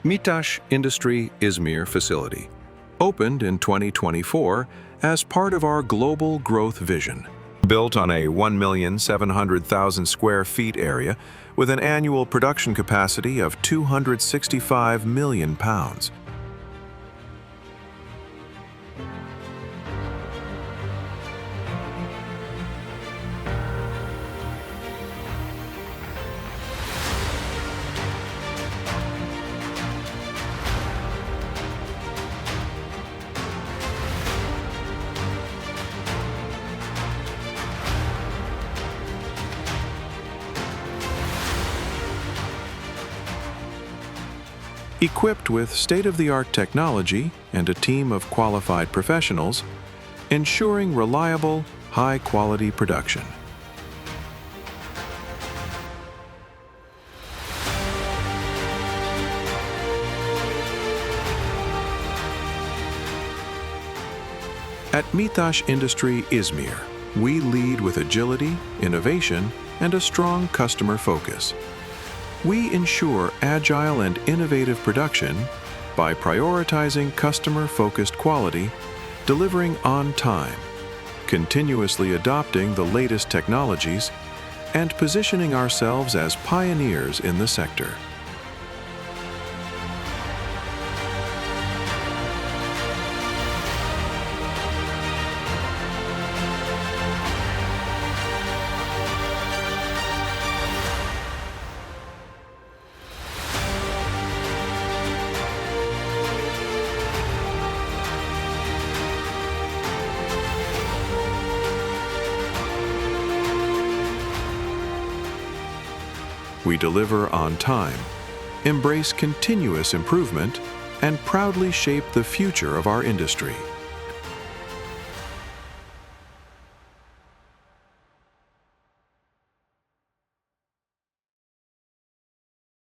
MİTAŞ Industry Izmir facility, opened in 2024 as part of our global growth vision. Built on a 1,700,000 square feet area with an annual production capacity of 265 million pounds. Equipped with state-of-the-art technology and a team of qualified professionals, ensuring reliable, high-quality production. At MİTAŞ Industry Izmir, we lead with agility, innovation, and a strong customer focus. We ensure agile and innovative production by prioritizing customer-focused quality, delivering on time, continuously adopting the latest technologies, and positioning ourselves as pioneers in the sector. We deliver on time, embrace continuous improvement, and proudly shape the future of our industry.